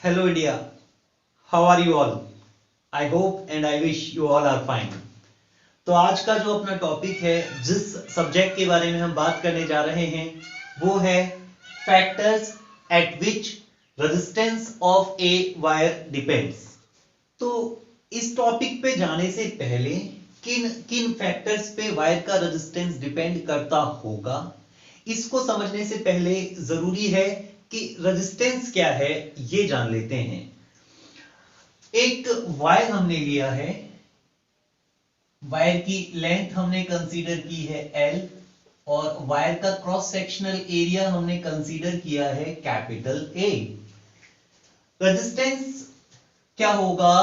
Hello India, how are you all? I hope and I wish you all are fine. तो आज का जो अपना टॉपिक है, जिस सब्जेक्ट के बारे में हम बात करने जा रहे हैं, वो है factors eight which resistance of a wire depends. तो इस टॉपिक पे जाने से पहले किन किन फैक्टर्स पे वायर का रेजिस्टेंस डिपेंड करता होगा, इसको समझने से पहले जरूरी है कि रेजिस्टेंस क्या है ये जान लेते हैं। एक वायर हमने लिया है, वायर की लेंथ हमने कंसीडर की है L और वायर का क्रॉस सेक्शनल एरिया हमने कंसीडर किया है कैपिटल A। रेजिस्टेंस क्या होगा?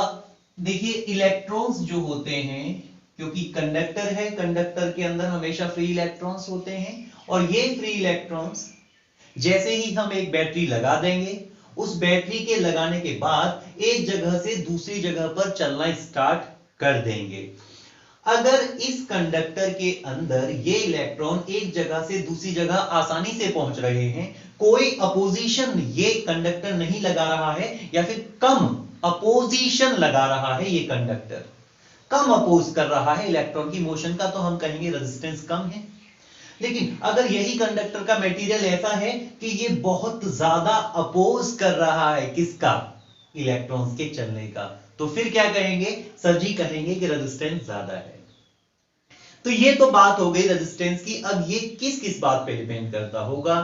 देखिए, इलेक्ट्रॉन्स जो होते हैं, क्योंकि कंडक्टर है, कंडक्टर के अंदर हमेशा फ्री इलेक्ट्रॉन्स होते हैं और ये फ्री इलेक्ट्रॉन्स जैसे ही हम एक बैटरी लगा देंगे, उस बैटरी के लगाने के बाद एक जगह से दूसरी जगह पर चलना स्टार्ट कर देंगे। अगर इस कंडक्टर के अंदर ये इलेक्ट्रॉन एक जगह से दूसरी जगह आसानी से पहुंच रहे हैं, कोई अपोजिशन ये कंडक्टर नहीं लगा रहा है या फिर कम अपोजिशन लगा रहा है, ये कंडक्टर कम अपोज कर रहा है इलेक्ट्रॉन की मोशन का, तो हम कहेंगे रेजिस्टेंस कम है। लेकिन अगर यही कंडक्टर का मटेरियल ऐसा है कि ये बहुत ज्यादा अपोज कर रहा है किसका? इलेक्ट्रॉन्स के चलने का, तो फिर क्या कहेंगे? सर जी कहेंगे कि रेजिस्टेंस ज्यादा है। तो ये तो बात हो गई रेजिस्टेंस की। अब ये किस किस बात पे डिपेंड करता होगा?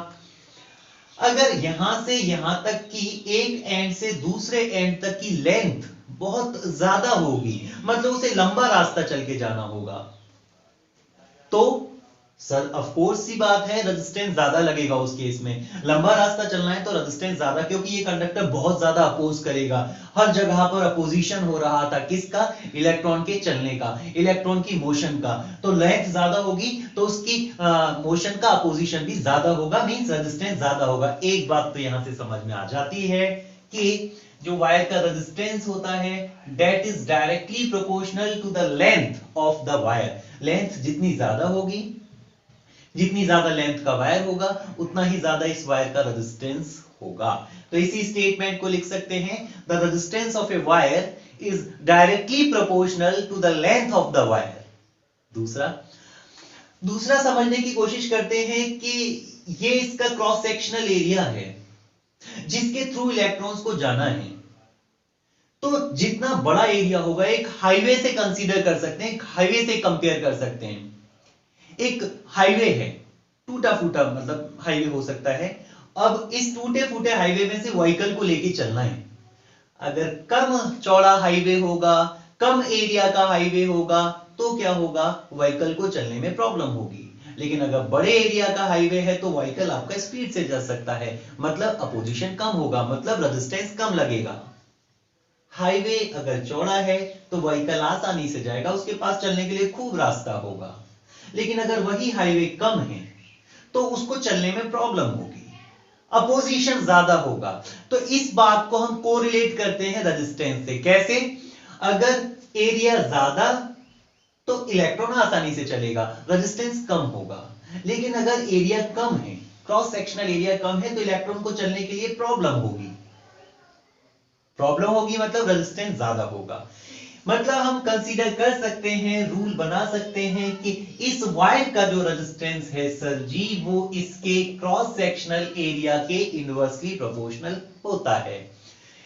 अगर यहां से यहां तक की एक एंड से दूसरे एंड तक की लेंथ बहुत ज्यादा होगी, मतलब उसे लंबा रास्ता चल के जाना होगा, तो सर ऑफ कोर्स सी बात है रेजिस्टेंस ज्यादा लगेगा उस केस में। लंबा रास्ता चलना है तो रेजिस्टेंस ज्यादा, क्योंकि ये कंडक्टर बहुत ज्यादा अपोज करेगा। हर जगह पर अपोजिशन हो रहा था किसका? इलेक्ट्रॉन के चलने का, इलेक्ट्रॉन की मोशन का। तो लेंथ ज्यादा होगी तो उसकी मोशन का अपोजिशन भी ज्यादा होगा, मींस रेजिस्टेंस ज्यादा होगा। एक बात तो यहां से समझ में आ जाती है कि जो वायर का रेजिस्टेंस होता है that is directly proportional to the length of the wire. Length जितनी ज्यादा होगी, जितनी ज्यादा लेंथ का वायर होगा, उतना ही ज्यादा इस वायर का रेजिस्टेंस होगा। तो इसी स्टेटमेंट को लिख सकते हैं, the resistance of a wire is directly proportional to the length of the wire. दूसरा समझने की कोशिश करते हैं कि ये इसका क्रॉस सेक्शनल एरिया है जिसके थ्रू इलेक्ट्रॉन्स को जाना है। तो जितना बड़ा एरिया होगा, एक हाईवे से कंसीडर कर सकते हैं, एक हाईवे से कंपेयर कर सकते हैं। एक हाईवे है, टूटा फूटा मतलब हाईवे हो सकता है। अब इस टूटे फूटे हाईवे में से व्हीकल को लेके चलना है। अगर कम चौड़ा हाईवे होगा, कम एरिया का हाईवे होगा, तो क्या होगा? व्हीकल को चलने में प्रॉब्लम होगी। लेकिन अगर बड़े एरिया का हाईवे है तो व्हीकल आपका स्पीड से जा सकता है, मतलब अपोजिशन कम होगा, मतलब रेजिस्टेंस कम लगेगा। हाईवे अगर चौड़ा है तो व्हीकल आसानी से जाएगा, उसके पास चलने के लिए खूब रास्ता होगा। लेकिन अगर वही हाईवे कम है तो उसको चलने में प्रॉब्लम होगी, अपोजिशन ज्यादा होगा। तो इस बात को हम कोरिलेट करते हैं रेजिस्टेंस से। कैसे? अगर एरिया ज्यादा तो इलेक्ट्रॉन आसानी से चलेगा, रेजिस्टेंस कम होगा। लेकिन अगर एरिया कम है, क्रॉस सेक्शनल एरिया कम है, तो इलेक्ट्रॉन को चलने के लिए प्रॉब्लम होगी। मतलब रेजिस्टेंस ज्यादा होगा। मतलब हम कंसीडर कर सकते हैं, रूल बना सकते हैं कि इस वायर का जो रेजिस्टेंस है सर जी, वो इसके क्रॉस सेक्शनल एरिया के इनवर्सली प्रोपोर्शनल होता है।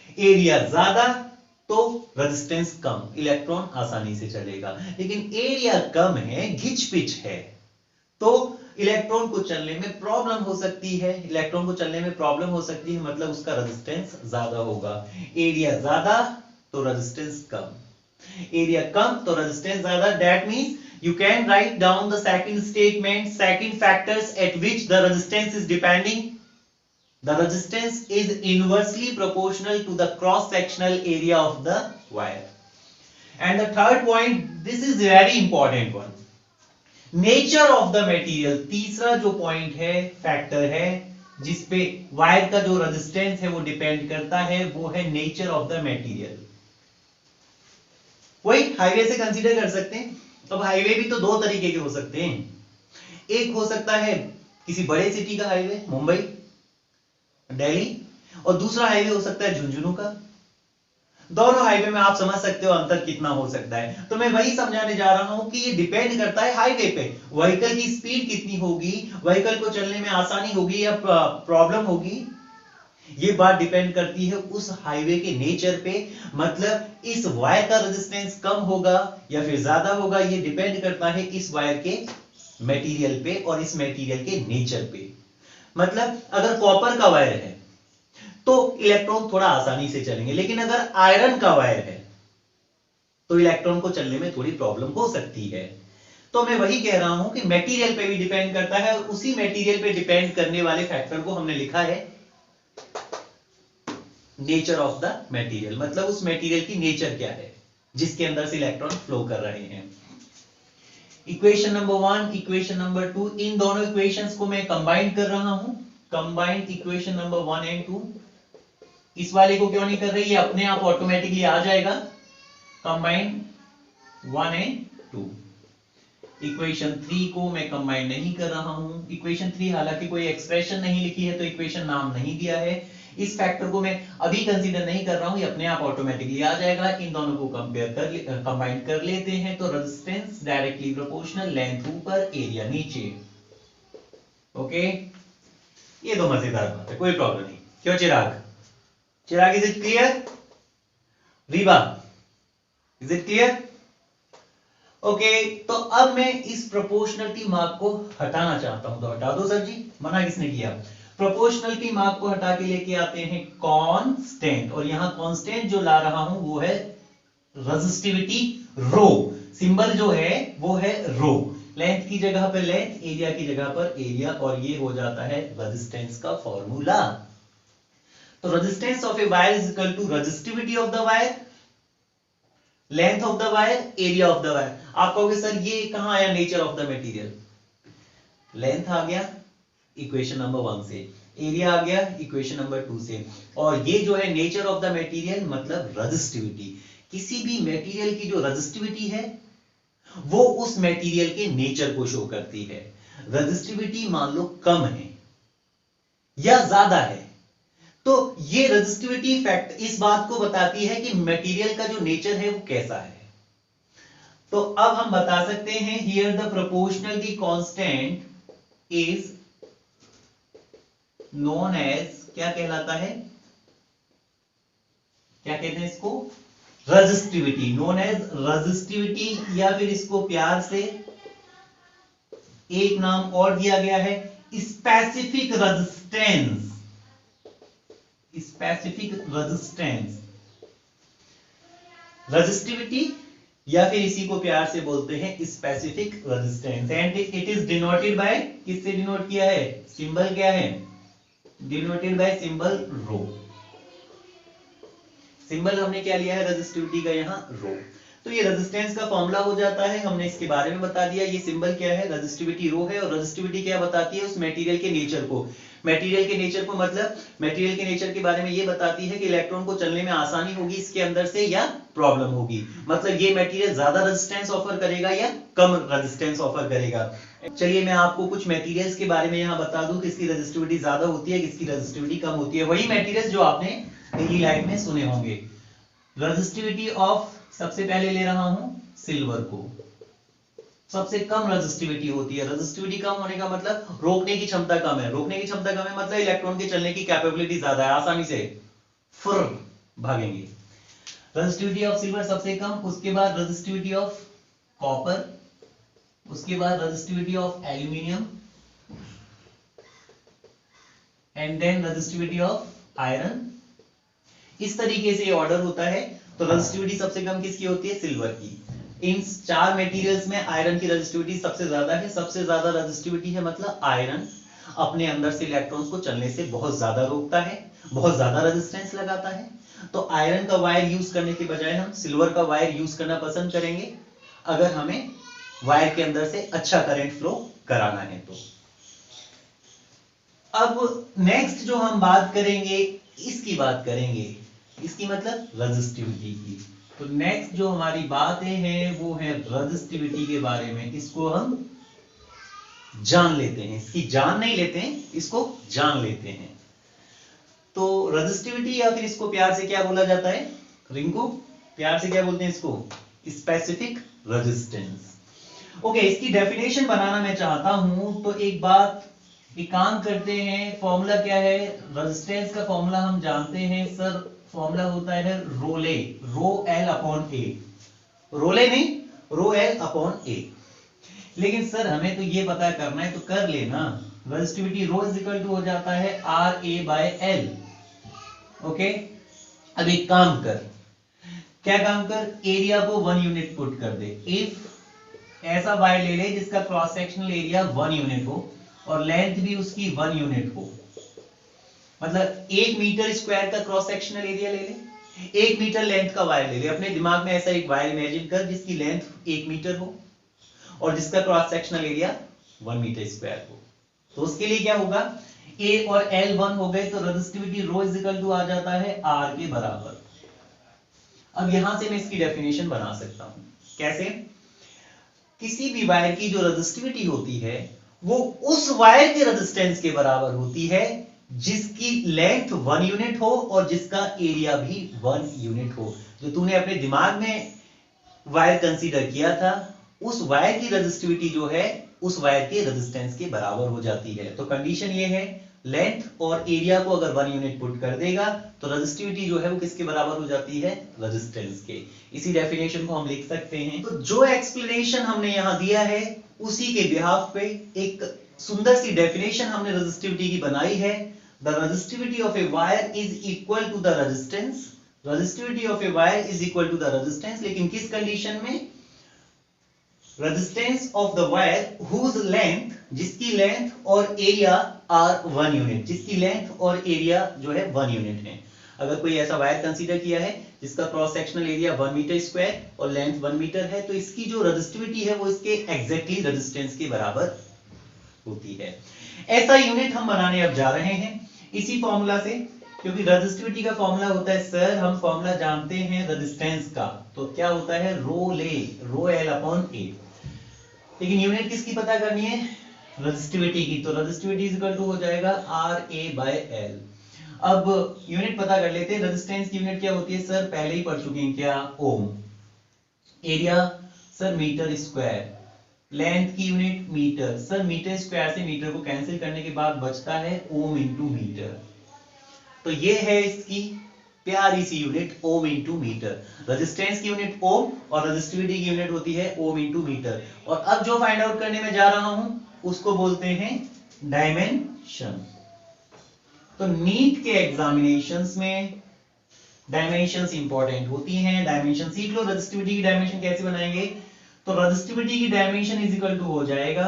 एरिया ज्यादा तो रेजिस्टेंस कम, इलेक्ट्रॉन आसानी से चलेगा। लेकिन एरिया कम है, घिच पिच है, तो इलेक्ट्रॉन को चलने में प्रॉब्लम हो सकती है। इलेक्ट्रॉन को चलने में प्रॉब्लम हो सकती है, मतलब उसका रेजिस्टेंस ज्यादा होगा। एरिया ज्यादा तो रेजिस्टेंस कम, एरिया कम तो रेजिस्टेंस ज्यादा। That means you can write down the second statement, second factors at which the resistance is depending. The resistance is inversely proportional to the cross sectional area of the wire. And the third point, this is very important one, nature of the material। तीसरा जो point है, factor है जिसपे wire का जो resistance है वो depend करता है, वो है नेचर ऑफ द मटेरियल। वही हाईवे से कंसीडर कर सकते हैं। अब हाईवे भी तो दो तरीके के हो सकते हैं। एक हो सकता है किसी बड़े सिटी का हाईवे, मुंबई, दिल्ली, और दूसरा हाईवे हो सकता है झुंझुनू का। दोनों हाईवे में आप समझ सकते हो अंतर कितना हो सकता है। तो मैं वही समझाने जा रहा हूं कि ये डिपेंड करता है हाईवे पे, व्हीकल की स्पीड कितनी होगी, व्हीकल को चलने में आसानी होगी या प्रॉब्लम होगी, ये बात डिपेंड करती है उस हाईवे के नेचर पे। मतलब इस वायर का रेजिस्टेंस कम होगा या फिर ज्यादा होगा, ये डिपेंड करता है इस वायर के मटेरियल पे और इस मटेरियल के नेचर पे। मतलब अगर कॉपर का वायर है तो इलेक्ट्रॉन थोड़ा आसानी से चलेंगे, लेकिन अगर आयरन का वायर है तो इलेक्ट्रॉन को चलने में थोड़ी प्रॉब्लम हो सकती है। तो मैं वही कह रहा हूं कि मटेरियल पे भी डिपेंड करता है, और उसी मटेरियल पे डिपेंड करने वाले फैक्टर को हमने लिखा है नेचर ऑफ द मटेरियल। मतलब उस मटेरियल की नेचर क्या है जिसके अंदर से इलेक्ट्रॉन फ्लो कर रहे हैं। इक्वेशन नंबर 1, इक्वेशन नंबर 2, इन दोनों इक्वेशंस को मैं कंबाइन कर रहा हूं। Combined equation number 1 and 2। इस वाले को क्यों नहीं कर रही, ये अपने आप ऑटोमेटिकली आ जाएगा। Combined 1 and 2। इक्वेशन 3 को मैं कंबाइन नहीं कर रहा हूं। इक्वेशन 3 हालांकि कोई एक्सप्रेशन नहीं लिखी है तो इक्वेशन नाम नहीं दिया है, इस फैक्टर को मैं अभी कंसीडर नहीं कर रहा हूं, ये अपने आप ऑटोमेटिकली आ जाएगा। इन दोनों को कंबाइन कर लेते हैं तो रेजिस्टेंस डायरेक्टली प्रोपोर्शनल, लेंथ ऊपर, एरिया नीचे। ओके, ये तो मजेदार बात है, कोई प्रॉब्लम नहीं। क्यों Chirag? Chirag, is it clear? Riva, is it clear? Okay, तो अब मैं इस प्रोपोर्शनलिटी मार्क को हटाना चाहता हूं, तो हटा दो सर जी, मना किसने किया? प्रोपोर्शनलिटी मार्क को हटा के लेके आते हैं कांस्टेंट, और यहां कांस्टेंट जो ला रहा हूं वो है रेजिस्टिविटी रो। सिंबल जो है वो है रो, लेंथ की जगह पर लेंथ, एरिया की जगह पर एरिया, और ये हो जाता है रेजिस्टेंस का फॉर्मूला। तो resistance of a wire is equal to resistivity of the wire, length of the wire, area of the wire. आप कहोगे सर ये कहां आया nature of the material? Length आ गया इक्वेशन नंबर 1 से, एरिया आ गया इक्वेशन नंबर 2 से, और ये जो है नेचर ऑफ द मटेरियल मतलब रेजिस्टिविटी। किसी भी मटेरियल की जो रेजिस्टिविटी है वो उस मटेरियल के नेचर को शो करती है। रेजिस्टिविटी मान लो कम है या ज्यादा है, तो ये रेजिस्टिविटी फैक्ट इस बात को बताती है कि मटेरियल का जो नेचर है वो कैसा है। तो अब हम बता सकते हैं here the proportionality constant is known as, क्या कहलाता है, क्या कहते हैं इसको? रेजिस्टिविटी, नोन एज रेजिस्टिविटी, या फिर इसको प्यार से एक नाम और दिया गया है specific resistance. Specific resistance, resistivity, या फिर इसी को प्यार से बोलते हैं specific resistance, and it is denoted by, किससे डिनोट किया है? सिंबल क्या है? Denoted by symbol rho. Symbol हमने क्या लिया है रेजिस्टिविटी का यहां? रो। तो ये रेजिस्टेंस का फॉर्मूला हो जाता है, हमने इसके बारे में बता दिया। ये सिंबल क्या है? रेजिस्टिविटी रो है, और रेजिस्टिविटी क्या बताती है? उस मटेरियल के नेचर को। मटेरियल के नेचर को मतलब मटेरियल के नेचर के बारे में ये बताती है कि इलेक्ट्रॉन को चलने में आसानी होगी इसके अंदर से या प्रॉब्लम होगी। मतलब ये मटेरियल ज्यादा रेजिस्टेंस ऑफर करेगा या कम रेजिस्टेंस ऑफर करेगा। चलिए मैं आपको कुछ मटेरियल्स के बारे में यहां बता दूं, किसकी रेजिस्टिविटी ज्यादा होती है, किसकी रेजिस्टिविटी कम होती है। वही मटेरियल्स जो आपने डेली लाइफ में सुने होंगे। रेजिस्टिविटी ऑफ, सबसे पहले ले रहा हूं सिल्वर को, सबसे कम रेजिस्टिविटी होती है। रेजिस्टिविटी कम होने का मतलब रोकने की क्षमता कम है, रोकने की क्षमता कम है मतलब इलेक्ट्रॉन के चलने की कैपेबिलिटी ज्यादा है, आसानी से फुर भागेंगे। रेजिस्टिविटी ऑफ सिल्वर सबसे कम, उसके बाद रेजिस्टिविटी ऑफ कॉपर, उसके बाद resistivity of aluminium, and then resistivity of iron. इस तरीके से ये ऑर्डर होता है। तो रेजिस्टिविटी सबसे कम किसकी होती है? सिल्वर की। इन चार मटेरियल्स में आयरन की रेजिस्टिविटी सबसे ज्यादा है। सबसे ज्यादा रेजिस्टिविटी है मतलब आयरन अपने अंदर से इलेक्ट्रॉन्स को चलने से बहुत ज्यादा रोकता है, बहुत ज्यादा रेजिस्टेंस लगाता है। तो आयरन का वायर यूज करने के बजाय हम सिल्वर का वायर यूज करना पसंद करेंगे अगर हमें वायर के अंदर से अच्छा करंट फ्लो कराना है तो। अब नेक्स्ट जो हम बात करेंगे इसकी बात करेंगे, इसकी मतलब रेजिस्टिविटी की। तो नेक्स्ट जो हमारी बातें हैं वो है रेजिस्टिविटी के बारे में। इसको हम जान लेते हैं, इसकी जान नहीं लेते हैं, इसको जान लेते हैं। तो रेजिस्टिविटी या फिर इसको प्यार से क्या बोला जाता है, रिंकू प्यार से क्या बोलते हैं इसको, स्पेसिफिक रेजिस्टेंस। ओके, इसकी डेफिनेशन बनाना मैं चाहता हूं, तो एक काम करते हैं, फॉर्मूला क्या है, रेजिस्टेंस का फॉर्मूला हम जानते हैं सर, फॉर्मूला होता है रोले, रो एल अपॉन ए, रोले नहीं, रो एल अपॉन ए। लेकिन सर हमें तो ये पता करना है, तो कर लेना, resistivity rho is equal to हो जाता है R A by L. Okay, अब एक काम कर, क्या काम कर, एरिया को 1 यूनिट पुट कर दे। इफ ऐसा वायर ले ले जिसका क्रॉस सेक्शनल एरिया 1 यूनिट हो और लेंथ भी उसकी 1 यूनिट हो, मतलब 1 मीटर स्क्वायर का क्रॉस सेक्शनल एरिया ले ले, 1 मीटर लेंथ का वायर ले ले। अपने दिमाग में ऐसा एक वायर इमेजिन कर जिसकी लेंथ 1 मीटर हो और जिसका cross sectional area 1 metre square हो। तो उसके लिए क्या होगा, ए और एल 1 हो गए, तो resistivity rho is equal to आ जाता है आर के बराबर। अब यहां से मैं इसकी डेफिनेशन बना सकता हूं, कैसे, किसी भी वायर की जो रेजिस्टिविटी होती है वो उस वायर के रेजिस्टेंस के बराबर होती है जिसकी लेंथ 1 यूनिट हो और जिसका एरिया भी 1 यूनिट हो। जो तूने अपने दिमाग में वायर कंसीडर किया था, उस वायर की रेजिस्टिविटी जो है उस वायर के रेजिस्टेंस के बराबर हो जाती है। तो कंडीशन ये है, लेंथ और एरिया को अगर 1 यूनिट पुट कर देगा तो रेजिस्टिविटी जो है वो किसके बराबर हो जाती है, रेजिस्टेंस के। इसी डेफिनेशन को हम लिख सकते हैं। तो जो एक्सप्लेनेशन हमने यहां दिया है उसी के बिहाफ पे एक सुंदर सी डेफिनेशन हमने रेजिस्टिविटी की बनाई है। The resistivity of a wire is equal to the resistance, resistivity of a wire is equal to the resistance, लेकिन किस कंडीशन में, resistance of the wire whose length, जिसकी लेंथ और एरिया आर 1 यूनिट, जिसकी length और area जो है 1 unit है। अगर कोई ऐसा वायर कंसीडर किया है जिसका cross sectional area 1 metre square और लेंथ 1 मीटर है, तो इसकी जो रेजिस्टिविटी है वो इसके एग्जैक्टली रेजिस्टेंस के बराबर होती है। ऐसा यूनिट हम बनाने अब जा रहे हैं इसी फॉर्मूला से, क्योंकि रेजिस्टिविटी का फॉर्मूला होता है, सर हम फॉर्मूला जानते हैं रेजिस्टेंस का, तो क्या होता है, रो एल अपॉन ए। लेकिन यूनिट किसकी पता करनी है, रेजिस्टिविटी की, तो रेजिस्टिविटी इज इक्वल टू हो जाएगा आर ए बाय एल। अब यूनिट पता कर लेते हैं, रेजिस्टेंस की यूनिट क्या होती है, सर पहले ही पढ़ चुके हैं, क्या, ohm. Area sir metre square, length की unit metre, sir metre square से मीटर को कैंसिल करने के बाद बचता है ओम इंटू मीटर। तो ये है इसकी प्यारी सी unit, ohm into metre. Resistance की यूनिट ओम और रेजिस्टिविटी की यूनिट होती है ओम इंटू मीटर। और अब जो फाइंड आउट करने में जा रहा हूं उसको बोलते हैं डायमेंशन। तो नीट के एग्जामिनेशंस में डायमेंशंस इंपॉर्टेंट होती हैं, डायमेंशन सीख लो। रेजिस्टिविटी की डायमेंशन कैसे बनाएंगे, तो रेजिस्टिविटी की डायमेंशन इज इक्वल टू हो जाएगा,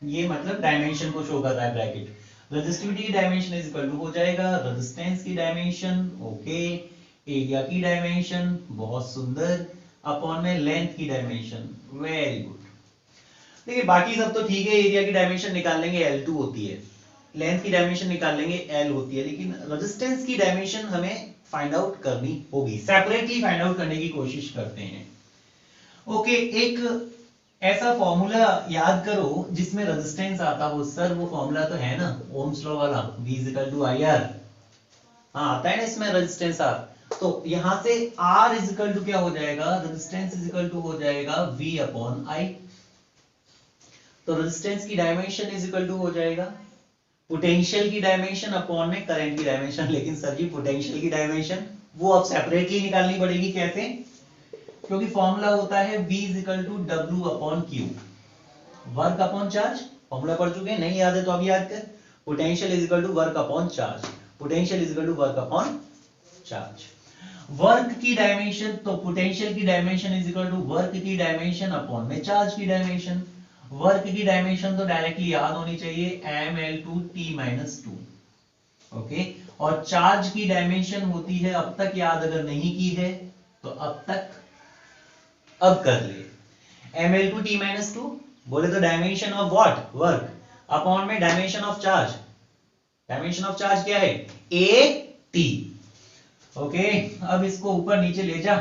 ये मतलब डायमेंशन को शो कर रहा है ब्रैकेट, रेजिस्टिविटी की डायमेंशन इज इक्वल टू हो जाएगा रेजिस्टेंस की डायमेंशन, ओके, एरिया की डायमेंशन, बहुत सुंदर, अपॉन में लेंथ की डायमेंशन, वेरी गुड। देखिए बाकी सब तो ठीक है, एरिया की डायमेंशन निकाल लेंगे L2 होती है, लेंथ की डायमेंशन निकाल लेंगे L होती है, लेकिन रेजिस्टेंस की डायमेंशन हमें फाइंड आउट करनी होगी, सेपरेटली फाइंड आउट करने की कोशिश करते हैं। ओके, एक ऐसा फॉर्मूला याद करो जिसमें रेजिस्टेंस आता हो, सर वो फॉर्मूला तो है ना ओम्स लॉ वाला, V इक्वल टू IR, हाँ आता है ना इसमें रेजिस्टेंस R। तो यहां से R इज इक्वल टू क्या हो जाएगा, रेजिस्टेंस इज इक्वल टू हो जाएगा V अपॉन I। तो रेजिस्टेंस की डायमेंशन इज इक्वल टू हो जाएगा पोटेंशियल की डायमेंशन अपॉन में करंट की डायमेंशन। लेकिन सर जी पोटेंशियल की डायमेंशन वो अब सेपरेटली निकालनी पड़ेगी, कैसे, क्योंकि फॉर्मूला होता है V is equal to W upon Q, work upon charge, formula पढ़ चुके हैं, नहीं याद है तो अब याद कर, potential is equal to work upon charge, potential is equal to work upon charge. Work की डायमेंशन, तो पोटेंशियल की dimension is equal to work की डायमेंशन अपॉन में चार्ज की डायमेंशन। वर्क की डायमेंशन तो डायरेक्टली याद होनी चाहिए, mL2T-2, ओके, और चार्ज की डायमेंशन होती है, अब तक याद अगर नहीं की है तो अब तक अब कर ले, mL2T-2 बोले तो dimension of what, work, upon में dimension of charge, dimension of charge क्या है, AT, ओके। अब इसको ऊपर नीचे ले जा,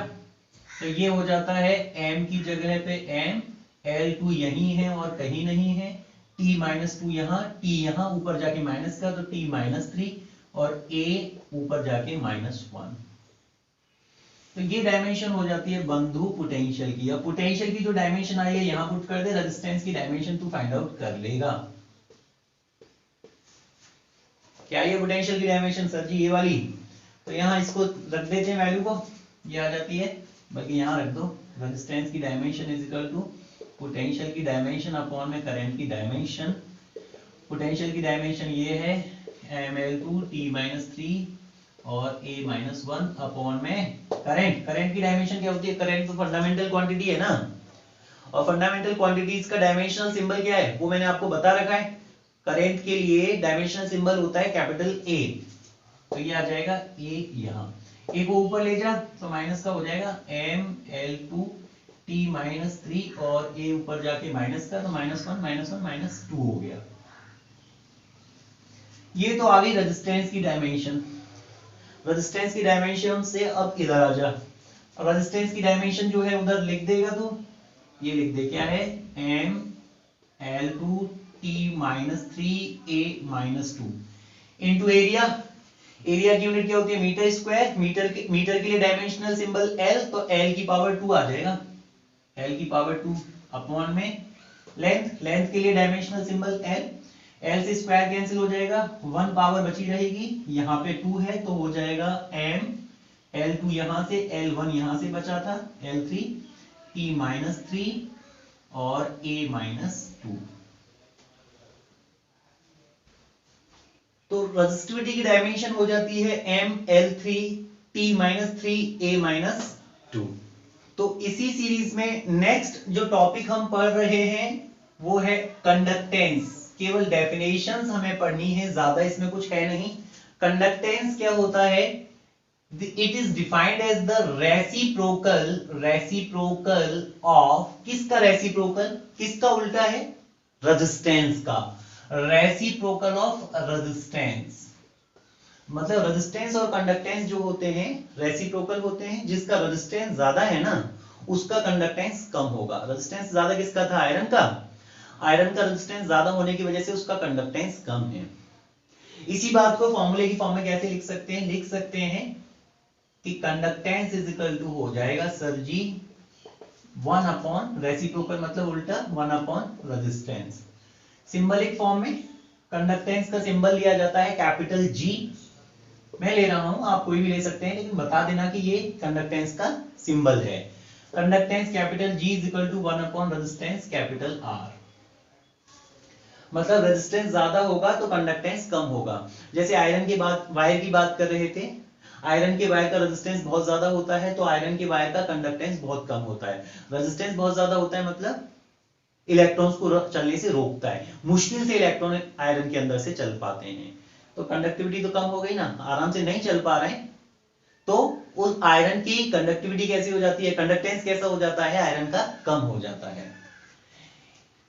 तो ये हो जाता है m की जगह पे m, L2 यही है और कहीं नहीं है, T-2 यहां, T यहां, ऊपर जाके माइनस का तो T-3, और A ऊपर जाके -1। तो ये डायमेंशन हो जाती है बंधु पोटेंशियल की। अब पोटेंशियल की जो डायमेंशन आई है यहां पुट कर दे, रेजिस्टेंस की डायमेंशन तू फाइंड आउट कर लेगा। क्या ये पोटेंशियल की डायमेंशन सर जी ये वाली? तो यहां इसको रख देते हैं वैल्यू को, ये आ जाती है, बल्कि यहां रख दो, रेजिस्टेंस की dimension is equal to potential की डायमेंशन अपॉन में करंट की डायमेंशन। पोटेंशियल की डायमेंशन ये है ml2 t-3 और a-1 अपॉन में करंट की डायमेंशन क्या होती है? करंट तो फंडामेंटल क्वांटिटी है ना, और फंडामेंटल क्वांटिटीज का डायमेंशनल सिंबल क्या है वो मैंने आपको बता रखा है। करंट के लिए डायमेंशनल सिंबल होता है कैपिटल A, तो ये आ जाएगा A, यहाँ A को ऊपर ले जा तो माइनस का हो जाएगा ml2 t-3 और A ऊपर जाके माइनस का, तो -1 -2 हो गया। ये तो आ गई रेजिस्टेंस की डायमेंशन। रेजिस्टेंस की डायमेंशन से अब इधर आ जा, रेजिस्टेंस की डायमेंशन जो है उधर लिख देगा तो ये लिख दे, क्या है ml2 t-3 a-2 into area. Area की यूनिट क्या होती है? Metre square. मीटर के लिए डायमेंशनल सिंबल L, तो L की पावर 2 आ जाएगा, L की पावर 2 अपॉन में लेंथ के लिए डायमेंशनल सिंबल L, L से स्क्वायर कैंसिल हो जाएगा, 1 पावर बची रहेगी, यहाँ पे 2 है तो हो जाएगा m L2 यहां से, L1 यहां से बचा था, L3 t-3 और a-2। तो रेजिस्टिविटी की डायमेंशन हो जाती है ml3 t-3 a-2। तो इसी सीरीज में नेक्स्ट जो टॉपिक हम पढ़ रहे हैं वो है कंडक्टेंस। केवल डेफिनेशंस हमें पढ़नी है, ज्यादा इसमें कुछ है नहीं। कंडक्टेंस क्या होता है? It is defined as the reciprocal of, किसका रेसिप्रोकल? किसका उल्टा है? रेजिस्टेंस का। रेसिप्रोकल ऑफ रेजिस्टेंस मतलब रेजिस्टेंस और कंडक्टेंस जो होते हैं रेसिप्रोकल होते हैं। जिसका रेजिस्टेंस ज्यादा है ना उसका कंडक्टेंस कम होगा। रेजिस्टेंस ज्यादा किसका था? आयरन का। आयरन का रेजिस्टेंस ज्यादा होने की वजह से उसका कंडक्टेंस कम है। इसी बात को फॉर्मूले की फॉर्म में कैसे लिख सकते हैं? लिख सकते हैं कि कंडक्टेंस इज इक्वल टू हो जाएगा सर जी 1 अपॉन रेसिप्रोकल मतलब उल्टा 1 अपॉन रेजिस्टेंस। सिंबलिक फॉर्म में कंडक्टेंस का सिंबल लिया जाता है कैपिटल G। मैं ले रहा हूं, आप कोई भी ले सकते हैं, लेकिन बता देना कि ये कंडक्टेंस का सिंबल है। Conductance capital G is equal to 1 upon resistance capital R। मतलब रेजिस्टेंस ज्यादा होगा तो कंडक्टेंस कम होगा। जैसे आयरन की बात, वायर की बात कर रहे थे, आयरन के वायर का रेजिस्टेंस बहुत ज्यादा होता है तो आयरन के वायर का कंडक्टेंस बहुत कम होता है। रेजिस्टेंस बहुत ज्यादा होता है मतलब इलेक्ट्रॉन्स को चलने से रोकता है, मुश्किल से इलेक्ट्रॉन आयरन के अंदर से चल पाते हैं। तो कंडक्टिविटी तो कम हो गई ना, आराम से नहीं चल पा रहे हैं, तो उस आयरन की कंडक्टिविटी कैसी हो जाती है? कंडक्टेंस कैसा हो जाता है? आयरन का कम हो जाता है।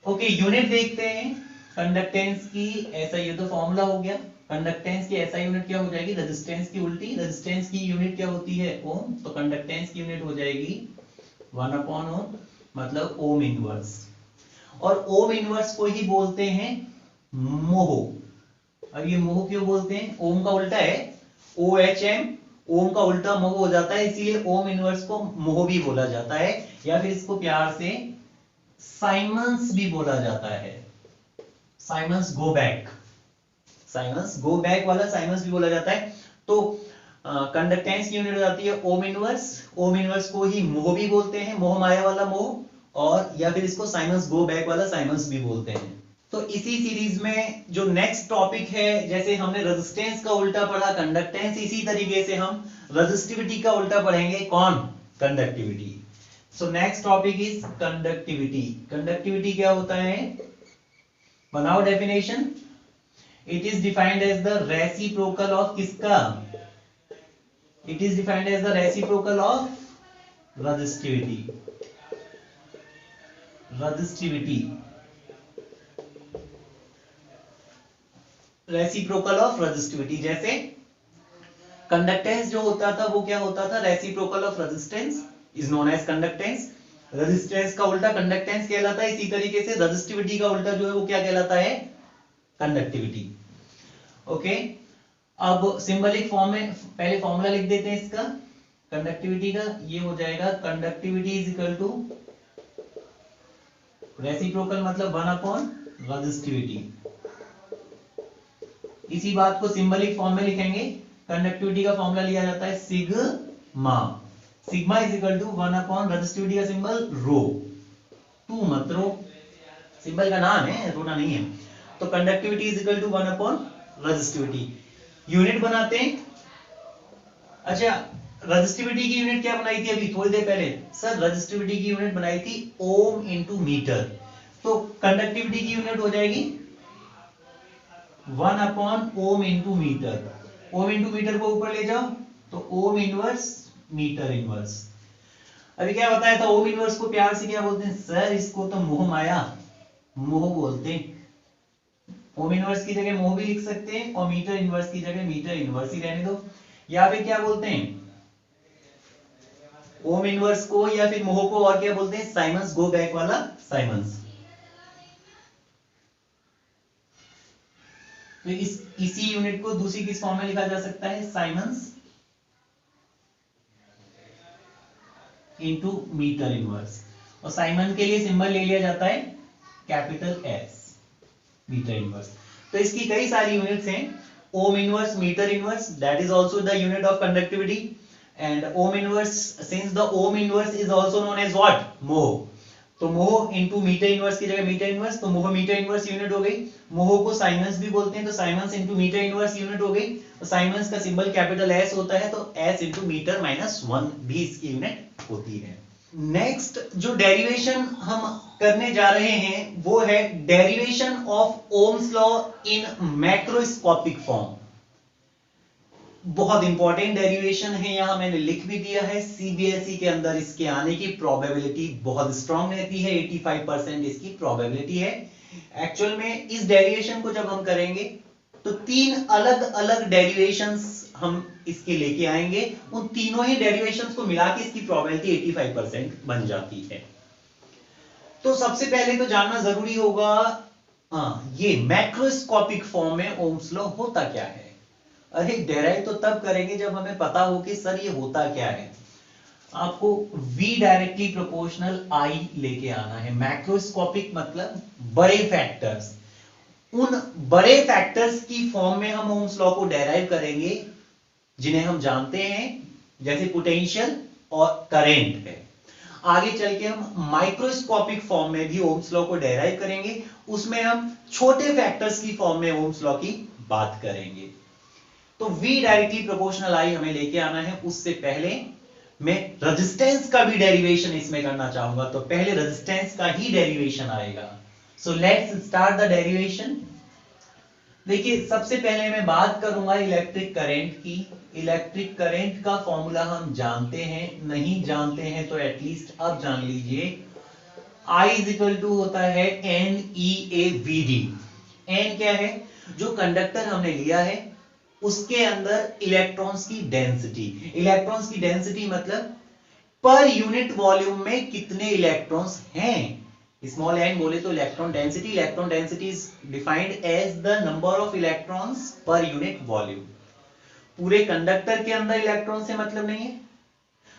ओके, यूनिट देखते हैं कंडक्टेंस की। ऐसा ये तो फॉर्मूला हो गया। कंडक्टेंस की ऐसा यूनिट क्या हो जाएगी? रेजिस्टेंस की उल्टी। रेजिस्टेंस की यूनिट क्या होती है? ओम। तो कंडक्टेंस की यूनिट हो जाएगी 1 अपॉन ओम, मतलब ओम इनवर्स। और ओम इनवर्स को ही बोलते हैं मोह। अब ये मोह क्यों बोलते हैं? ओम का उल्टा है OHM, ओम का उल्टा मोह हो जाता है, इसीलिए ओम इनवर्स को मोह भी बोला जाता है, या फिर इसको प्यार से साइमंस भी बोला जाता है। Siemens go back, siemens go back वाला साइमंस भी बोला जाता है। तो कंडक्टेंस की यूनिट हो जाती है ओम इनवर्स। ओम इनवर्स को ही मोह भी बोलते हैं, मोह माया वाला मोह, और या फिर इसको साइमंस गो बैक वाला साइमंस भी बोलते हैं। तो इसी सीरीज में जो नेक्स्ट टॉपिक है, जैसे हमने रेजिस्टेंस का उल्टा पढ़ा कंडक्टेंस, इसी तरीके से हम रेजिस्टिविटी का उल्टा पढ़ेंगे। कौन? Conductivity. So next topic is conductivity. Conductivity क्या होता है? बनाओ definition. It is defined as the reciprocal of किसका? It is defined as the reciprocal of resistivity. Resistivity, reciprocal of resistivity. जैसे कंडक्टेंस जो होता था वो क्या होता था? Reciprocal of resistance is known as conductance. Resistance का उल्टा कंडक्टेंस कहलाता है। इसी तरीके से रेजिस्टिविटी का उल्टा जो है वो क्या कहलाता है? कंडक्टिविटी। ओके, अब सिंबलिक फॉर्म में पहले फॉर्मूला लिख देते हैं इसका कंडक्टिविटी का। ये हो जाएगा conductivity is equal to reciprocal मतलब 1 रेजिस्टिविटी। इसी बात को सिंबलिक फॉर्म में लिखेंगे। कंडक्टिविटी का फॉर्मूला लिया जाता है sigma. Sigma is equal to 1 resistivity का सिंबल रो। टू मत रो, सिंबल का नाम है, रोना नहीं है। तो conductivity is equal to 1 resistivity. Unit बनाते हैं। अच्छा, रेजिस्टिविटी की यूनिट क्या बनाई थी अभी थोड़ी देर पहले? सर रेजिस्टिविटी की यूनिट बनाई थी ओम इंटू मीटर। तो कंडक्टिविटी की यूनिट हो जाएगी 1 ohm into metre. Ohm into metre को ऊपर ले जाओ तो ओम इनवर्स मीटर इनवर्स। अभी क्या बताया था, ओम इनवर्स को प्यार से क्या बोलते हैं? सर इसको तो मोह माया, मोह बोलते हैं। ओम इनवर्स की जगह मोह भी लिख सकते हैं और मीटर इनवर्स की जगह मीटर इनवर्स ही रहने दो। या फिर क्या बोलते हैं ओम इनवर्स को या फिर मोह को, और क्या बोलते हैं? साइमंस गो बैक वाला साइमंस। तो इसी यूनिट को दूसरी किस फॉर्म में लिखा जा सकता है? Siemens into metre inverse. और साइमन के लिए सिंबल ले लिया जाता है कैपिटल एस, मीटर इनवर्स। तो इसकी कई सारी यूनिट्स हैं। Ohm inverse, metre inverse, that is also the unit of conductivity. And ohm inverse, since the ohm inverse is also known as what? Mho. तो मोह इंटू मीटर इनवर्स की जगह metre inverse, तो मोह मीटर इनवर्स यूनिट हो गई। मोह को साइमंस भी बोलते हैं, तो siemens into metre inverse unit हो गई। तो साइमंस का सिंबल कैपिटल एस होता है, तो एस इंटू मीटर माइनस 1 भी इसकी यूनिट होती है। नेक्स्ट जो डेरिवेशन हम करने जा रहे हैं वो है derivation of Ohm's law in macroscopic form. बहुत इंपॉर्टेंट डेरिवेशन है, यहां मैंने लिख भी दिया है। सीबीएसई के अंदर इसके आने की प्रोबेबिलिटी बहुत स्ट्रांग रहती है, 85% इसकी प्रोबेबिलिटी है। एक्चुअल में इस डेरिवेशन को जब हम करेंगे तो 3 अलग अलग डेरिवेशंस हम इसके लेके आएंगे। उन तीनों ही डेरिवेशंस को मिला के इसकी प्रोबेबिलिटी 85% बन जाती है। तो सबसे पहले तो जानना जरूरी होगा, ये मैक्रोस्कोपिक फॉर्म में ओम्स लॉ होता क्या है। अरे डेराइव तो तब करेंगे जब हमें पता हो कि सर ये होता क्या है। आपको V डायरेक्टली प्रोपोर्शनल I लेके आना है। मैक्रोस्कोपिक मतलब बड़े फैक्टर्स। उन बड़े फैक्टर्स की फॉर्म में हम ओम्स लॉ को डेराइव करेंगे जिन्हें हम जानते हैं, जैसे पोटेंशियल और करंट है। आगे चल के हम माइक्रोस्कोपिक फॉर्म में भी ओम्स लॉ को डेराइव करेंगे, उसमें हम छोटे फैक्टर्स की फॉर्म में ओम्स लॉ की बात करेंगे। तो V डायरेक्टली प्रोपोर्शनल I हमें लेके आना है। उससे पहले मैं रेजिस्टेंस का भी डेरिवेशन इसमें करना चाहूंगा, तो पहले रेजिस्टेंस का ही डेरिवेशन आएगा। So let's start the derivation. देखिए सबसे पहले मैं बात करूंगा इलेक्ट्रिक करंट की। इलेक्ट्रिक करंट का फॉर्मूला हम जानते हैं, नहीं जानते हैं तो एटलीस्ट अब जान लीजिए। I इज इक्वल टू होता है NeAVD। N क्या है? जो कंडक्टर हमने लिया है उसके अंदर इलेक्ट्रॉन्स की डेंसिटी। इलेक्ट्रॉन्स की डेंसिटी मतलब पर यूनिट वॉल्यूम में कितने इलेक्ट्रॉन्स हैं। स्मॉल n बोले तो electron density. Electron density is defined as the number of electrons per unit volume. पूरे कंडक्टर के अंदर इलेक्ट्रॉन से मतलब नहीं है,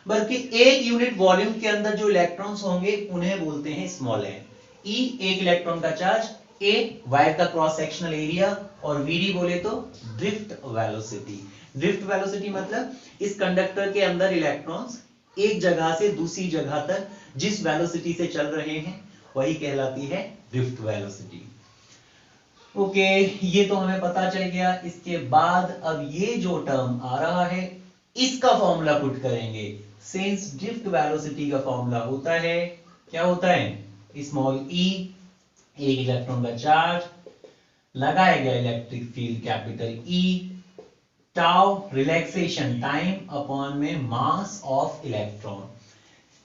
बल्कि एक यूनिट वॉल्यूम के अंदर जो इलेक्ट्रॉन्स होंगे उन्हें बोलते हैं स्मॉल n। E एक इलेक्ट्रॉन का चार्ज, A वायर का क्रॉस सेक्शनल एरिया, और VD बोले तो ड्रिफ्ट वेलोसिटी। ड्रिफ्ट वेलोसिटी मतलब इस कंडक्टर के अंदर इलेक्ट्रॉन्स एक जगह से दूसरी जगह तक जिस वेलोसिटी से चल रहे हैं वही कहलाती है ड्रिफ्ट वेलोसिटी। ओके, ये तो हमें पता चल गया। इसके बाद अब ये जो टर्म आ रहा है इसका फॉर्मूला पुट करेंगे। सिंस ड्रिफ्ट वेलोसिटी का फॉर्मूला होता है, क्या होता है? स्मॉल e, एक इलेक्ट्रॉन का चार्ज, लगाया गया electric field capital E, tau relaxation time upon में मास ऑफ इलेक्ट्रॉन।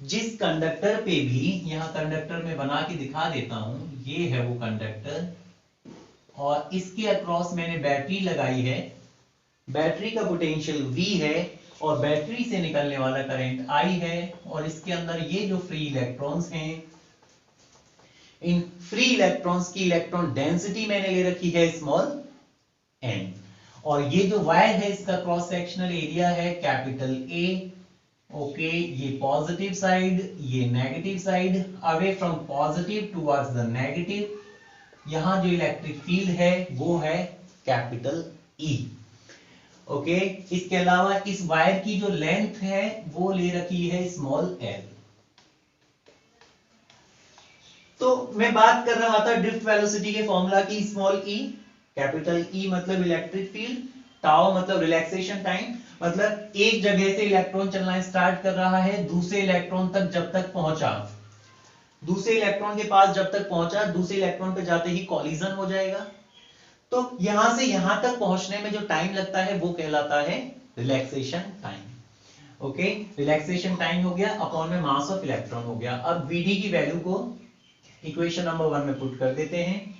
जिस कंडक्टर पे भी, यहां कंडक्टर में बना के दिखा देता हूं, ये है वो कंडक्टर और इसके अक्रॉस मैंने बैटरी लगाई है। बैटरी का पोटेंशियल V है और बैटरी से निकलने वाला करंट I है, और इसके अंदर ये जो फ्री इलेक्ट्रॉन्स हैं, इन फ्री इलेक्ट्रॉन्स की इलेक्ट्रॉन डेंसिटी मैंने ले रखी है स्मॉल n। और ये जो वायर है इसका क्रॉस सेक्शनल एरिया है कैपिटल ए। ओके, ये पॉजिटिव साइड, ये negative side, away from positive towards the negative. यहां जो इलेक्ट्रिक फील्ड है वो है कैपिटल ई। ओके, इसके अलावा इस वायर की जो लेंथ है वो ले रखी है स्मॉल एल। तो मैं बात कर रहा था ड्रिफ्ट वेलोसिटी के फॉर्मूला की, स्मॉल ई, कैपिटल ई मतलब इलेक्ट्रिक फील्ड, टाउ मतलब रिलैक्सेशन टाइम, मतलब एक जगह से इलेक्ट्रॉन चलना स्टार्ट कर रहा है दूसरे इलेक्ट्रॉन तक जब तक पहुंचा, दूसरे इलेक्ट्रॉन के पास जब तक पहुंचा, दूसरे इलेक्ट्रॉन पे जाते ही कॉलिजन हो जाएगा। तो यहां से यहां तक पहुंचने में जो टाइम लगता है वो कहलाता है relaxation time. Okay, relaxation time हो गया अपॉन में मास ऑफ इलेक्ट्रॉन हो गया। अब वीडी की वैल्यू को इक्वेशन नंबर 1 में पुट कर देते हैं।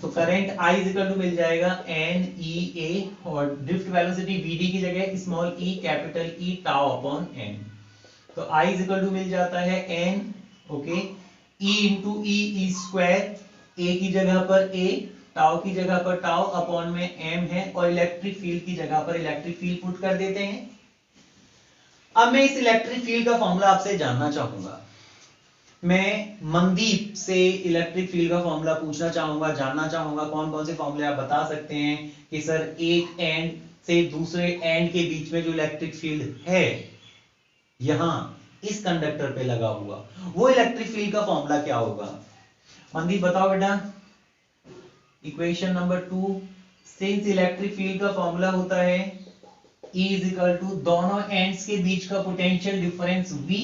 तो करंट I इक्वल टू मिल जाएगा NEA और ड्रिफ्ट वेलोसिटी VD की जगह small e capital E tau upon n। तो I इक्वल टू मिल जाता है n, okay, E into E square, A की जगह पर A, टाउ की जगह पर टाउ अपॉन में m है, और इलेक्ट्रिक फील्ड की जगह पर इलेक्ट्रिक फील्ड पुट कर देते हैं। अब मैं इस इलेक्ट्रिक फील्ड का फॉर्मूला आपसे जानना चाहूंगा। मैं मनदीप से इलेक्ट्रिक फील्ड का फॉर्मूला पूछना चाहूंगा, जानना चाहूंगा कौन कौन से फॉर्मूले आप बता सकते हैं कि सर एक एंड से दूसरे एंड के बीच में जो इलेक्ट्रिक फील्ड है यहां इस कंडक्टर पे लगा हुआ, वो इलेक्ट्रिक फील्ड का फॉर्मूला क्या होगा? मनदीप बताओ बेटा। Equation number 2, since electric field का फॉर्मूला होता है E इज इक्वल टू दोनों एंड्स के बीच का पोटेंशियल डिफरेंस V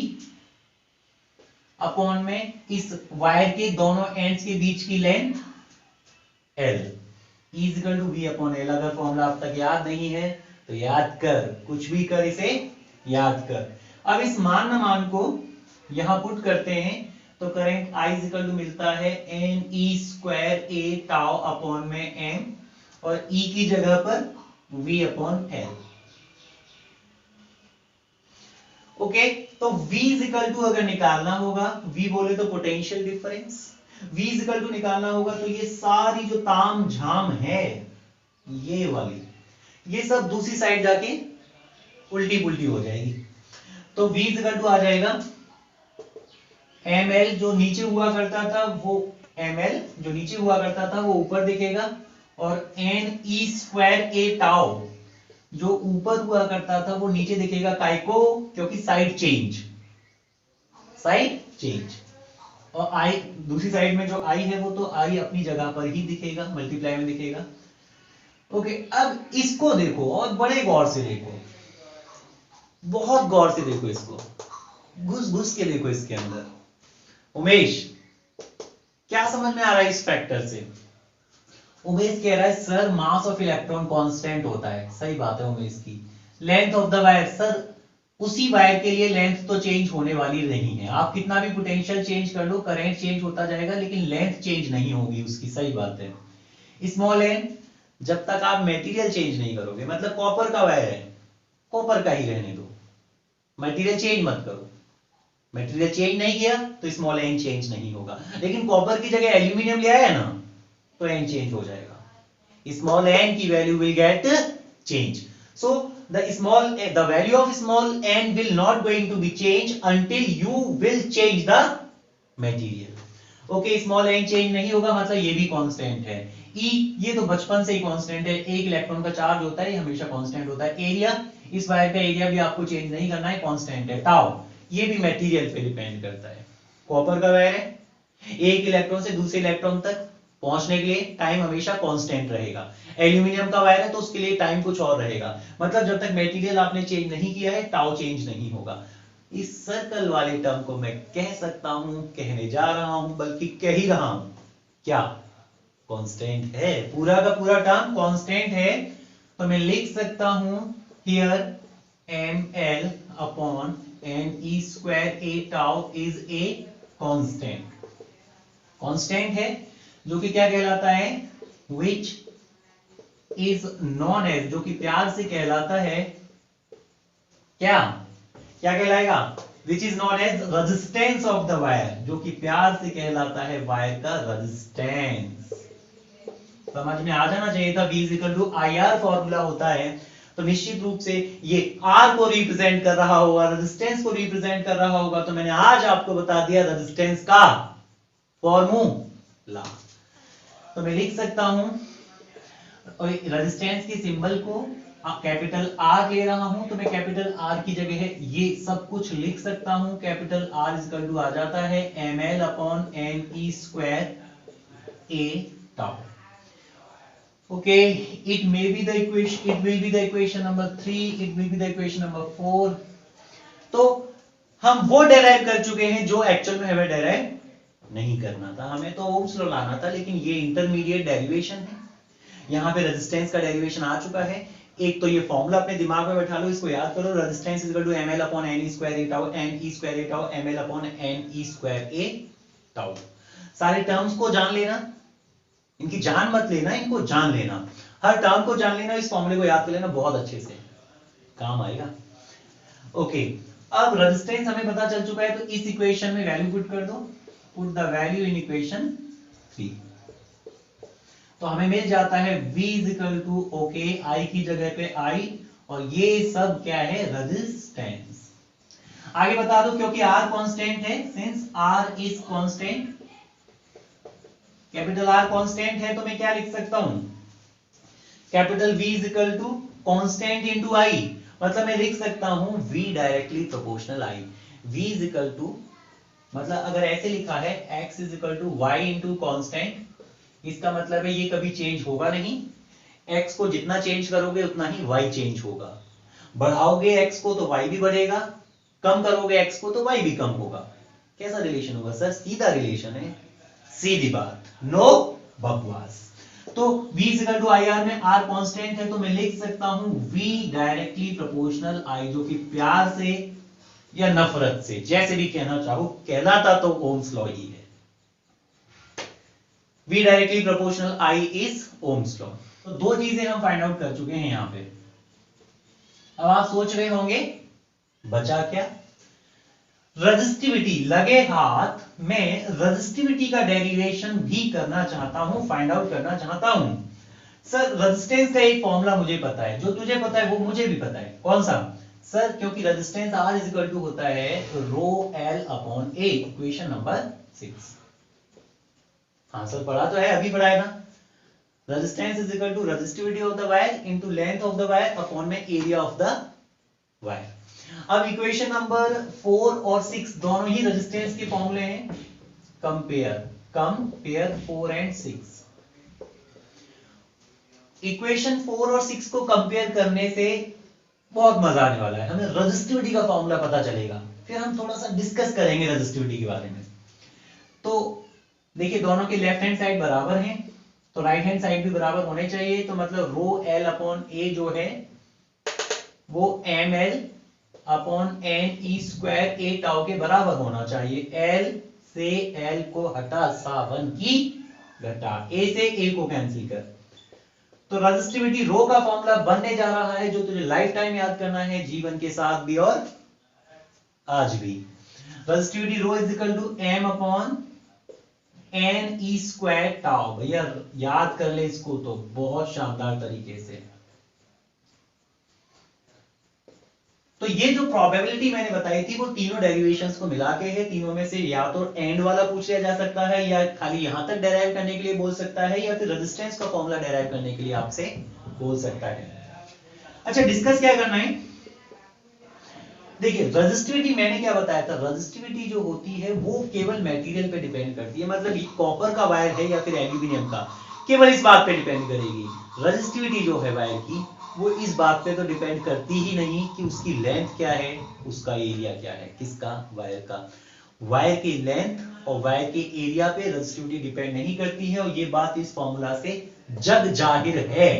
अपॉन में इस वायर के दोनों एंड्स के बीच की length L। E is equal to V upon L। अगर फॉर्मूला अब तक याद नहीं है तो याद कर, कुछ भी कर, इसे याद कर। अब इस मान को यहां पुट करते हैं तो current I is equal to मिलता है NE square A tau upon में M और E की जगह पर V अपॉन L। ओके, तो V इज इक्वल टू अगर निकालना होगा, V बोले तो potential difference, V is equal to निकालना होगा तो ये सारी जो ताम झाम है ये वाली, ये सब दूसरी साइड जाके उल्टी पुल्टी हो जाएगी। तो V इज इक्वल टू आ जाएगा ML जो नीचे हुआ करता था वो ML जो नीचे हुआ करता था वो ऊपर दिखेगा, और NE स्क्वायर A टाउ जो ऊपर हुआ करता था वो नीचे दिखेगा। काय को? क्योंकि साइड चेंज, और I दूसरी साइड में जो I है वो तो I अपनी जगह पर ही दिखेगा, मल्टीप्लाई में दिखेगा। ओके, अब इसको देखो और बड़े गौर से देखो, बहुत गौर से देखो इसको, घुस घुस के देखो इसके अंदर। उमेश, क्या समझ में आ रहा है इस फैक्टर से? उमेश कह रहा है sir mass of electron constant होता है। सही बात है उमेश की। Length of the wire, sir उसी वायर के लिए लेंथ तो चेंज होने वाली नहीं है, आप कितना भी पोटेंशियल चेंज कर लो, करंट चेंज होता जाएगा लेकिन लेंथ चेंज नहीं होगी उसकी। सही बात है। स्मॉल एन, जब तक आप मटेरियल चेंज नहीं करोगे, मतलब कॉपर का वायर है, कॉपर का ही रहने दो, मटेरियल चेंज मत करो। मटेरियल चेंज नहीं किया तो स्मॉल एन चेंज नहीं होगा, लेकिन कॉपर की जगह एल्यूमिनियम ले आया ना तो एन चेंज हो जाएगा। स्मॉल एन की value will get change. So the value of small n will not going to be changed until you will change the material. Okay, small n change नहीं होगा मतलब ये भी कांस्टेंट है। E ये तो बचपन से ही कांस्टेंट है, एक इलेक्ट्रॉन का चार्ज होता है ये हमेशा कांस्टेंट होता है। एरिया, इस वायर का एरिया भी आपको चेंज नहीं करना है, कांस्टेंट है। टाउ ये भी मटेरियल पे डिपेंड करता है। कॉपर का वायर है, एक इलेक्ट्रॉन से दूसरे इलेक्ट्रॉन तक पहुंचने के लिए टाइम हमेशा कांस्टेंट रहेगा। एल्यूमिनियम का वायर है तो उसके लिए टाइम कुछ और रहेगा, मतलब जब तक मटेरियल आपने चेंज नहीं किया है टाउ चेंज नहीं होगा। इस सर्कल वाले टर्म को मैं कह सकता हूं, कहने जा रहा हूं, बल्कि कह ही रहा हूं, क्या कांस्टेंट है, पूरा का पूरा टर्म कांस्टेंट है। तो मैं लिख सकता हूं here ml upon ne square a tau is a constant है, जो कि क्या कहलाता है, which is known as, जो कि प्यार से कहलाता है, क्या कहलाएगा, which is known as resistance of the wire, जो कि प्यार से कहलाता है वायर का रेजिस्टेंस। समझ में आ जाना चाहिए था। V equal to IR formula होता है, तो निश्चित रूप से ये R को रिप्रेजेंट कर रहा होगा, रेजिस्टेंस को रिप्रेजेंट कर रहा होगा। तो मैंने आज आपको बता दिया रेजिस्टेंस का फॉर्मूला। तो मैं लिख सकता हूं रेजिस्टेंस के सिंबल को कैपिटल R ले रहा हूं, तो मैं कैपिटल R की जगह है ये सब कुछ लिख सकता हूं। कैपिटल R इक्वल टू आ जाता है ml upon ne square a tau। Okay, it may be the equation, it will be the equation number 3, it will be the equation number 4। तो हम वो डेराइव कर चुके हैं जो एक्चुअल में हमें डेराइव नहीं करना था, हमें तो ओम्स लॉ लाना था, लेकिन ये इंटरमीडिएट डेरिवेशन है। यहाँ पे रेजिस्टेंस का डेरिवेशन आ चुका है। एक तो ये फॉर्मूला अपने दिमाग में बैठा लो, इसको याद करो, resistance is equal to ml upon ne square a tau, ne square a tau ml upon ne square a tau। सारे टर्म्स को जान लेना, इनकी जान मत लेना, इनको जान लेना, हर टर्म को जान लेना, इस फॉर्मूले को याद कर लेना, बहुत अच्छे से काम आएगा। ओके, अब रेजिस्टेंस हमें पता चल चुका है, तो इस इक्वेशन में वैल्यू पुट कर दो, put the value in equation 3। तो हमें मिल जाता है V is equal to okay I की जगह पे I, और ये सब क्या है रेजिस्टेंस। आगे बता दो, क्योंकि R कांस्टेंट है, since R is constant, capital R constant है, तो मैं क्या लिख सकता हूं, capital V is equal to constant into I, मतलब मैं लिख सकता हूं V directly proportional I। V is equal to, मतलब अगर ऐसे लिखा है X is equal to Y into constant, इसका मतलब है ये कभी चेंज होगा नहीं, X को जितना चेंज करोगे उतना ही Y चेंज होगा। बढ़ाओगे X को तो Y भी बढ़ेगा, कम करोगे X को तो Y भी कम होगा। कैसा रिलेशन होगा सर? सीधा रिलेशन है, सीधी बात, नो बकवास। तो V इक्वल टू IR में R कांस्टेंट है, तो मैं लिख सकता हूं V डायरेक्टली प्रोपोर्शनल I, जो कि प्यार से या नफरत से जैसे भी कहना चाहो, कहलाता तो ओम्स लॉ ही है। V directly proportional I is Ohm's law. तो दो चीजें हम फाइंड आउट कर चुके हैं यहां पे। अब आप सोच रहे होंगे बचा क्या? रेजिस्टिविटी, लगे हाथ, मैं रेजिस्टिविटी का डेरिवेशन भी करना चाहता हूं, फाइंड आउट करना चाहता हूं। सर रेजिस्टेंस का एक फॉर्मूला मुझे पता है, जो तुझे पता है वो मुझे भी पता है। कौन सा? सर क्योंकि resistance R is equal to होता है rho L upon A, equation number 6। हाँ सर पढ़ा तो है, अभी पढ़ाया ना। Resistance is equal to resistivity of the wire into length of the wire upon में एरिया ऑफ द वायर। अब इक्वेशन नंबर 4 और 6 दोनों ही रेजिस्टेंस के फॉर्मूले हैं। Compare 4 and 6। इक्वेशन 4 और 6 को कंपेयर करने से बहुत मजा आने वाला है, हमें रेजिस्टिविटी का फॉर्मूला पता चलेगा, फिर हम थोड़ा सा डिस्कस करेंगे रेजिस्टिविटी के बारे में। तो देखिए दोनों के लेफ्ट हैंड साइड बराबर हैं, तो राइट हैंड साइड भी बराबर होने चाहिए, तो मतलब रो L अपॉन A जो है वो ml upon ne square a tau के बराबर होना चाहिए। L से L को हटा, सावन की घटा, A से A को कैंसिल कर। तो रेजिस्टिविटी रो का फॉर्मूला बनने जा रहा है, जो तुझे लाइफ टाइम याद करना है, जीवन के साथ भी और आज भी। Resistivity rho is equal to m upon ne square tau. भैया याद कर ले इसको तो बहुत शानदार तरीके से। तो ये जो प्रोबेबिलिटी मैंने बताई थी वो तीनों डेरिवेशंस को मिला के है। तीनों में से या तो एंड वाला पूछ लिया जा सकता है, या खाली यहां तक डेराइव करने के लिए बोल सकता है, या फिर रेजिस्टेंस का फॉर्मूला डेराइव करने के लिए आपसे बोल सकता है। अच्छा डिस्कस क्या करना है? देखिए रेजिस्टिविटी मैंने क्या बताया था, रेजिस्टिविटी जो होती है वो केवल मटेरियल पे डिपेंड करती है, मतलब कॉपर का वायर है या फिर एल्यूमिनियम का, केवल इस बात पे डिपेंड करेगी। रेजिस्टिविटी जो है वायर की वो इस बात पे तो डिपेंड करती ही नहीं कि उसकी लेंथ क्या है, उसका एरिया क्या है। किसका? वायर का। वायर की लेंथ और वायर के एरिया पे रेजिस्टिविटी डिपेंड नहीं करती है, और ये बात इस फॉर्मूला से जग जाहिर है।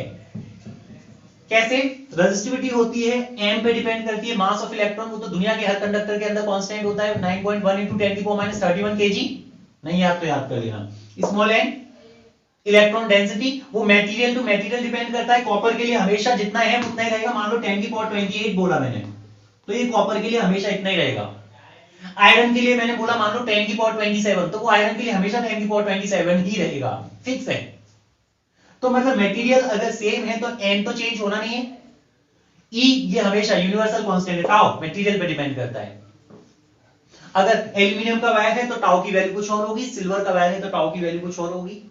कैसे? रेजिस्टिविटी होती है m पे डिपेंड करती है, मास ऑफ इलेक्ट्रॉन, वो तो दुनिया के हर कंडक्टर के अंदर कांस्टेंट होता है 9.1 × 10⁻31 kg। नहीं याद तो याद कर लेना। स्मॉल n इलेक्ट्रॉन डेंसिटी, वो मटेरियल टू मटेरियल डिपेंड करता है। कॉपर के लिए हमेशा जितना है उतना ही रहेगा, मान लो 10⁻28 बोला मैंने, तो ये कॉपर के लिए हमेशा इतना ही रहेगा। आयरन के लिए मैंने बोला मान लो 10⁻27, तो वो आयरन के लिए हमेशा 10⁻27 ही रहेगा, फिक्स है। तो मतलब मटेरियल अगर सेम है तो n तो चेंज होना नहीं है। E ये हमेशा यूनिवर्सल कांस्टेंट है, टाउ मटेरियल पे डिपेंड करता है। अगर एल्यूमिनियम का वायर है तो टाउ की वैल्यू कुछ और होगी, सिल्वर का वायर है तो टाउ की वैल्यू कुछ और होगी।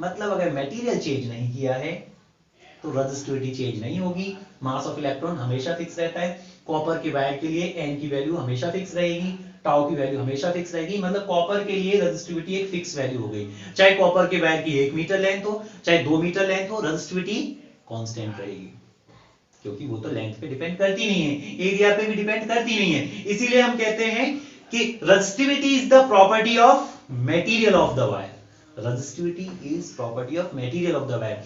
मतलब अगर मटेरियल चेंज नहीं किया है तो रेजिस्टिविटी चेंज नहीं होगी, मास ऑफ इलेक्ट्रॉन हमेशा फिक्स रहता है। कॉपर के वायर के लिए n की वैल्यू हमेशा फिक्स रहेगी, टाउ की वैल्यू हमेशा फिक्स रहेगी। मतलब कॉपर के लिए रेजिस्टिविटी एक फिक्स वैल्यू हो गई, चाहे कॉपर के वायर की 1 मीटर लेंथ हो चाहे 2 मीटर लेंथ हो, रेजिस्टिविटी कांस्टेंट रहेगी, क्योंकि वो तो लेंथ पे डिपेंड करती नहीं है, एरिया पे भी डिपेंड करती नहीं है। इसीलिए हम कहते हैं कि resistivity is the property of material of the wire. Resistivity is property of material of the wire.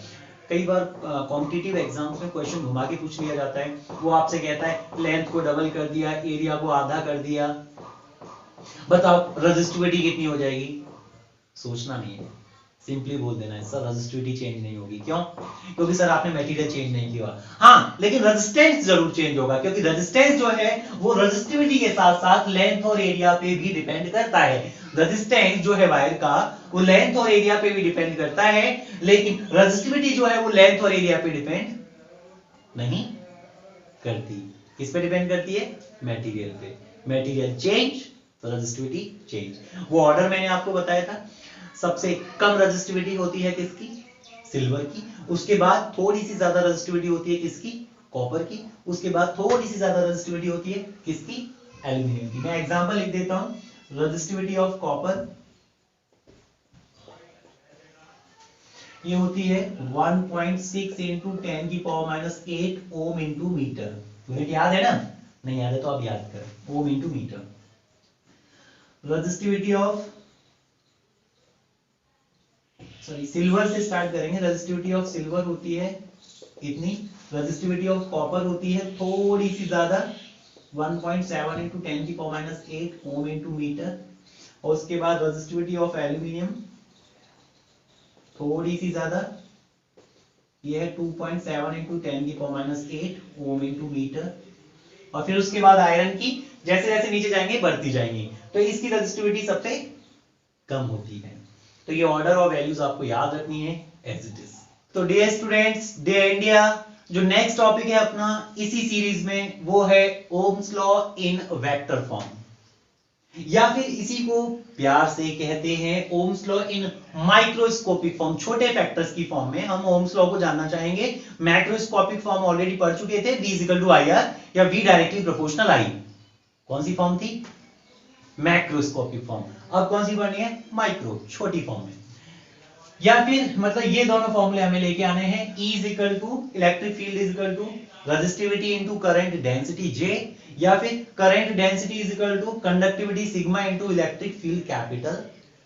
कई बार कॉम्पिटिटिव एग्जाम्स में क्वेश्चन घुमा के पूछ लिया जाता है, वो आपसे कहता है लेंथ को डबल कर दिया, एरिया को आधा कर दिया, बताओ रेजिस्टिविटी कितनी हो जाएगी। सोचना नहीं है, सिंपली बोल देना है सर रेजिस्टिविटी चेंज नहीं होगी। क्यों? क्योंकि सर आपने मटेरियल चेंज नहीं किया। हाँ, लेकिन रेजिस्टेंस जरूर चेंज होगा, क्योंकि रेजिस्टेंस जो है वो रेजिस्टिविटी के साथ साथ लेंथ और एरिया पे भी डिपेंड करता है। रेजिस्टेंस जो है वायर का वो लेंथ और एरिया पे भी डिपेंड करता है, लेकिन रेजिस्टिविटी जो है वो लेंथ और एरिया पे डिपेंड नहीं करती। किस पे डिपेंड करती है? मटेरियल पे। मटेरियल चेंज तो रेजिस्टिविटी चेंज। वो ऑर्डर मैंने आपको बताया था, सबसे कम रेजिस्टिविटी होती है किसकी? सिल्वर की। उसके बाद थोड़ी सी ज्यादा रेजिस्टिविटी होती है किसकी? कॉपर की। उसके बाद थोड़ी सी ज्यादा रेजिस्टिविटी होती है किसकी? एल्यूमिनियम की। मैं एग्जांपल लिख देता हूं, रेजिस्टिविटी ऑफ कॉपर ये होती है 1.6 इंटू 10 की power minus 8 ohm into metre. Unit याद है ना? नहीं याद है तो आप याद करें, ohm into metre. Resistivity of silver से स्टार्ट करेंगे। रेजिस्टिविटी ऑफ सिल्वर होती है कितनी? रेजिस्टिविटी ऑफ कॉपर होती है थोड़ी सी ज्यादा, 1.7 इंटू 10 की power minus 8 ohm into metre. और उसके बाद रेजिस्टिविटी ऑफ एल्यूमिनियम थोड़ी सी ज्यादा, ये है 2.7 इंटू 10 की power minus 8 ohm into metre. और फिर उसके बाद आयरन की जैसे जैसे नीचे जाएंगे बढ़ती जाएंगी, तो इसकी रेजिस्टिविटी सबसे कम होती है। तो ये ऑर्डर और वैल्यूज आपको याद रखनी है एज इट इज। तो डियर स्टूडेंट्स, डियर इंडिया, जो नेक्स्ट टॉपिक है अपना इसी सीरीज में वो है Ohm's law in vector form, या फिर इसी को प्यार से कहते हैं Ohm's law in microscopic form. छोटे फैक्टर्स की फॉर्म में हम ओम्स लॉ को जानना चाहेंगे। मैक्रोस्कोपिक फॉर्म ऑलरेडी पढ़ चुके थे, V इक्वल टू IR या V डायरेक्टली प्रोपोर्शनल I। कौन सी फॉर्म थी? Macroscopic form. अब कौन सी पढ़नी है? माइक्रो, छोटी फॉर्म में। या फिर मतलब ये दोनों फॉर्मूले हमें लेके आने हैं। E is equal to electric field is equal to resistivity into current density J, या फिर current density is equal to conductivity sigma into electric field capital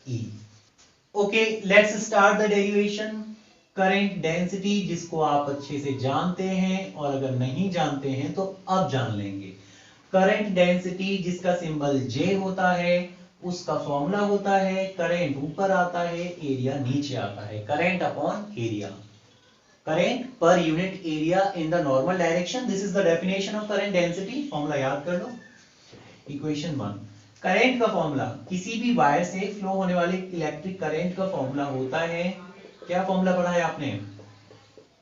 E। Okay, let's start the derivation. Current density जिसको आप अच्छे से जानते हैं, और अगर नहीं जानते हैं तो अब जान लेंगे। करंट डेंसिटी जिसका सिंबल J होता है, उसका फॉर्मूला होता है करंट ऊपर आता है, एरिया नीचे आता है। Current upon area, current per unit area in the normal direction, this is the definition of current density. Formula याद कर लो, इक्वेशन 1। करंट का फॉर्मूला, किसी भी वायर से फ्लो होने वाले इलेक्ट्रिक करंट का फॉर्मूला होता है, क्या फॉर्मूला पढ़ा है आपने?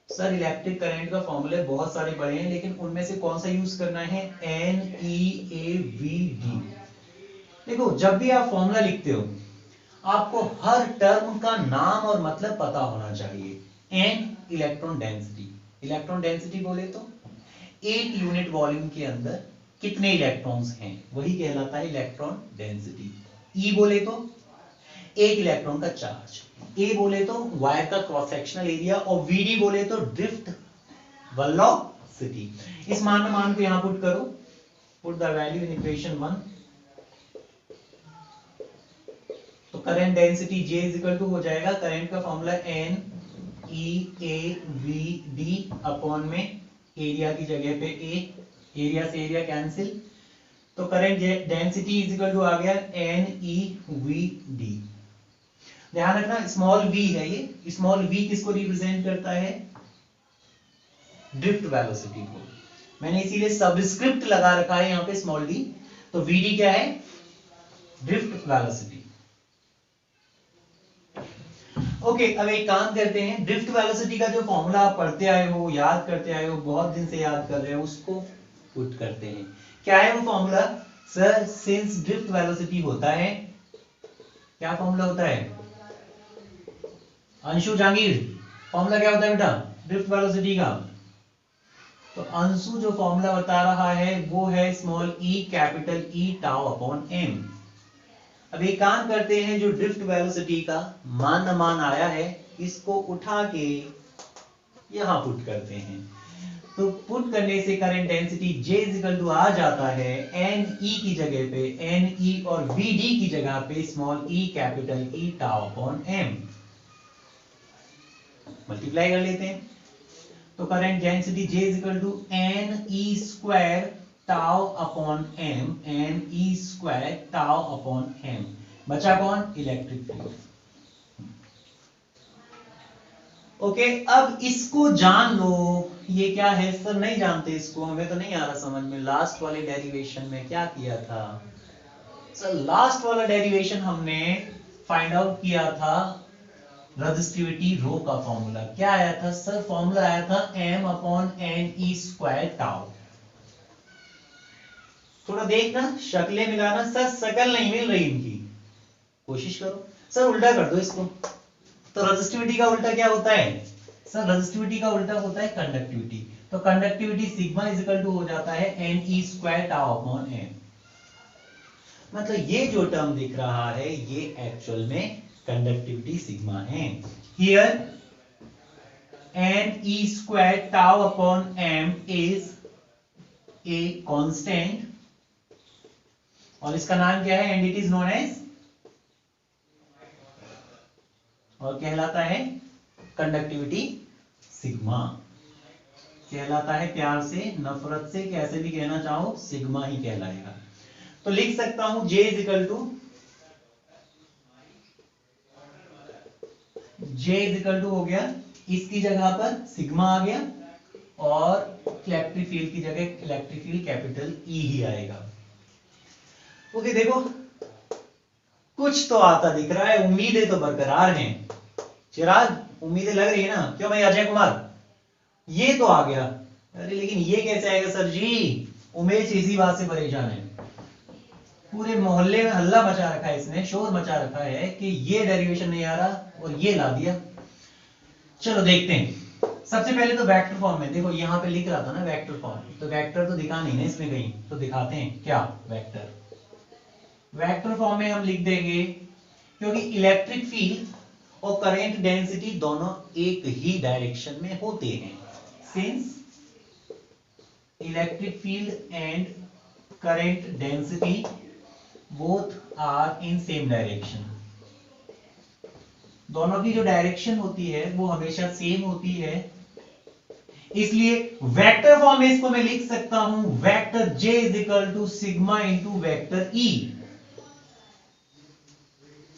सर इलेक्ट्रिक करंट का फॉर्मूले बहुत सारे पढ़े हैं, लेकिन उनमें से कौन सा यूज करना है? NEAVD। देखो, जब भी आप फॉर्मूला लिखते हो आपको हर टर्म का नाम और मतलब पता होना चाहिए। N electron density, electron density बोले तो एक यूनिट वॉल्यूम के अंदर कितने इलेक्ट्रॉन्स हैं, वही कहलाता है इलेक्ट्रॉन डेंसिटी। E बोले तो एक इलेक्ट्रॉन का चार्ज, A बोले तो वायर का क्रॉस सेक्शनल एरिया, और VD बोले तो ड्रिफ्ट वेलोसिटी। इस मान को यहां पुट करो, put the value in equation 1। तो current density J is equal to हो जाएगा, करंट का फॉर्मूला NEAVD अपॉन में एरिया की जगह पे A, एरिया से एरिया कैंसिल, तो current density is equal to आ गया NEVD। ध्यान रखना स्मॉल v है ये, स्मॉल v किसको रिप्रेजेंट करता है? ड्रिफ्ट वेलोसिटी को। मैंने इसीलिए सबस्क्रिप्ट लगा रखा है यहां पे स्मॉल d। तो vd क्या है? Drift velocity. ओके, अब एक काम करते हैं, ड्रिफ्ट वेलोसिटी का जो फॉर्मूला आप पढ़ते आए हो, याद करते आए हो, बहुत दिन से याद कर रहे हो, उसको पुट करते हैं। क्या है वो formula? Sir, since drift velocity होता है, क्या फॉर्मूला होता है? अंशु जहांगीर, फॉर्मूला क्या होता है बेटा ड्रिफ्ट वेलोसिटी का? तो अंशु जो फॉर्मूला बता रहा है वो है small e capital E tau upon m. अब एक काम करते हैं, जो ड्रिफ्ट वेलोसिटी का मान आया है, इसको उठा के यहां पुट करते हैं। तो पुट करने से current density J equal to आ जाता है एन ई की जगह पे एन ई और वी डी की जगह पे small e capital E tau upon m. Multiply कर लेते हैं, तो current density J equal to n e square tau upon m, n e square tau upon m. बचा कौन? Electric field. ओके, अब इसको जान लो, ये क्या है? सर नहीं जानते इसको, हमें तो नहीं आ रहा समझ में। लास्ट वाले डेरिवेशन में क्या किया था? सर लास्ट वाला डेरिवेशन हमने फाइंड आउट किया था रेजिस्टिविटी रो का फॉर्मूला। क्या आया था सर? फॉर्मूला आया था m upon n e square tau. थोड़ा देखना, शक्लें मिलाना। सर शक्ल नहीं मिल रही इनकी, कोशिश करो। सर उल्टा कर दो इसको। तो रेजिस्टिविटी का उल्टा क्या होता है? सर रेजिस्टिविटी का उल्टा होता है कंडक्टिविटी। तो conductivity sigma is equal to हो जाता है n e square tau upon m. मतलब ये जो टर्म दिख रहा है ये एक्चुअल में कंडक्टिविटी सिग्मा है। Here n e square tau upon m is a constant और इसका नाम क्या है? And it is known as, और कहलाता है कंडक्टिविटी सिग्मा। कहलाता है प्यार से, नफरत से, कैसे भी कहना चाहो, सिग्मा ही कहलाएगा। तो लिख सकता हूं J इज इक्वल टू हो गया, इसकी जगह पर सिग्मा आ गया और इलेक्ट्रिक फील्ड की जगह इलेक्ट्रिक फील्ड कैपिटल E ही आएगा। ओके, देखो कुछ तो आता दिख रहा है, उम्मीदें तो बरकरार हैं। चिराग, उम्मीदें लग रही है ना? क्यों भाई अजय कुमार? ये तो आ गया। अरे लेकिन ये कैसे आएगा सर जी? उमेश इसी बात से परेशान है। पूरे मोहल्ले में हल्ला मचा रखा है इसने, शोर मचा रखा है कि ये डेरिवेशन नहीं आ रहा और ये ला दिया। चलो देखते हैं। सबसे पहले तो वेक्टर फॉर्म में देखो, यहां पे लिख रहा था ना वेक्टर फॉर्म, तो वेक्टर तो दिखा नहीं ना इसमें कहीं, तो दिखाते हैं क्या वेक्टर। वेक्टर फॉर्म में हम लिख देंगे, क्योंकि इलेक्ट्रिक फील्ड और करंट डेंसिटी दोनों एक ही डायरेक्शन में होते हैं। Since electric field and current density both are in same direction, दोनों की जो डायरेक्शन होती है वो हमेशा सेम होती है, इसलिए वेक्टर फॉर्म में इसको मैं लिख सकता हूं vector J is equal to sigma into vector E।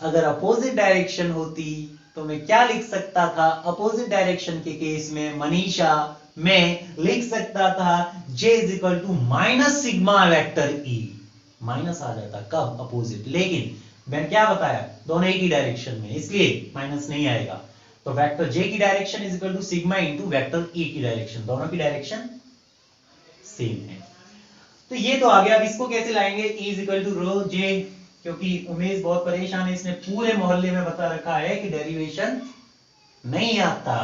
अगर अपोजिट डायरेक्शन होती तो मैं क्या लिख सकता था? अपोजिट डायरेक्शन के केस में मनीषा, मैं लिख सकता था J is equal to minus sigma vector E। माइनस आ जाता कब? अपोजिट। लेकिन मैंने क्या बताया? दोनों एक ही डायरेक्शन में, इसलिए माइनस नहीं आएगा। तो वेक्टर J की direction is equal to sigma into vector E की डायरेक्शन, दोनों की डायरेक्शन सेम है। तो ये तो आ गया। अब इसको कैसे लाएंगे? E is equal to rho J, क्योंकि उमेश बहुत परेशान है, इसने पूरे मोहल्ले में बता रखा है कि डेरिवेशन नहीं आता।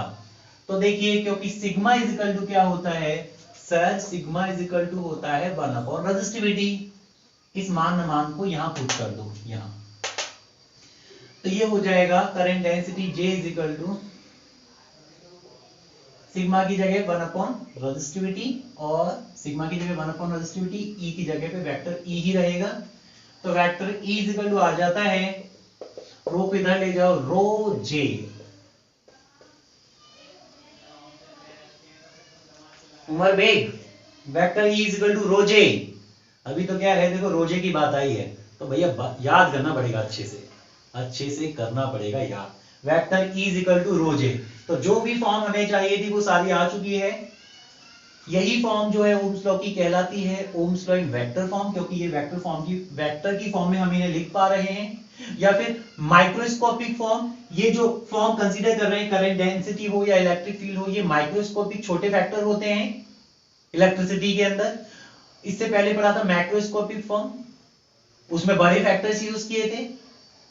तो देखिए, क्योंकि सिग्मा इज इक्वल टू क्या होता है sir? Sigma is equal to होता है 1 अपॉन रेजिस्टिविटी। इस मान को यहां पुट कर दो यहां, तो ये हो जाएगा current density J is equal to sigma की जगह 1 अपॉन रेजिस्टिविटी और सिग्मा की जगह 1 अपॉन रेजिस्टिविटी, E की जगह पे वेक्टर E ही रहेगा। तो vector E is equal to आ जाता है, रो को इधर ले जाओ, rho J Umar Beg, vector E is equal to rho J। अभी तो क्या है, देखो रोजे की बात आई है तो भैया याद करना पड़ेगा, अच्छे से करना पड़ेगा याद। Vector E is equal to rho J। तो जो भी फॉर्म हमें चाहिए थी वो सारी आ चुकी है। यही फॉर्म जो है ओम्स लॉ की कहलाती है Ohm's law in vector form, क्योंकि ये वेक्टर की फॉर्म में हम इन्हें लिख पा रहे हैं। या फिर माइक्रोस्कोपिक फॉर्म, ये जो फॉर्म कंसीडर कर रहे हैं, करंट डेंसिटी हो या इलेक्ट्रिक फील्ड हो, ये माइक्रोस्कोपिक छोटे फैक्टर होते हैं इलेक्ट्रिसिटी के अंदर। इससे पहले पढ़ा था मैक्रोस्कोपिक फॉर्म, उसमें बड़े फैक्टर्स यूज किए थे,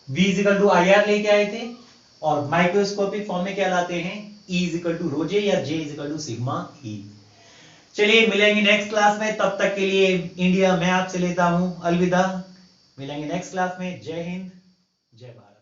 V is equal to I R लेके आए थे। और माइक्रोस्कोपिक फॉर्म में क्या लाते हैं, E इजिकल टू रोजे या J is equal to sigma E। चलिए मिलेंगे नेक्स्ट क्लास में, तब तक के लिए इंडिया मैं आपसे लेता हूं अलविदा। मिलेंगे नेक्स्ट क्लास में। जय हिंद, जय भारत।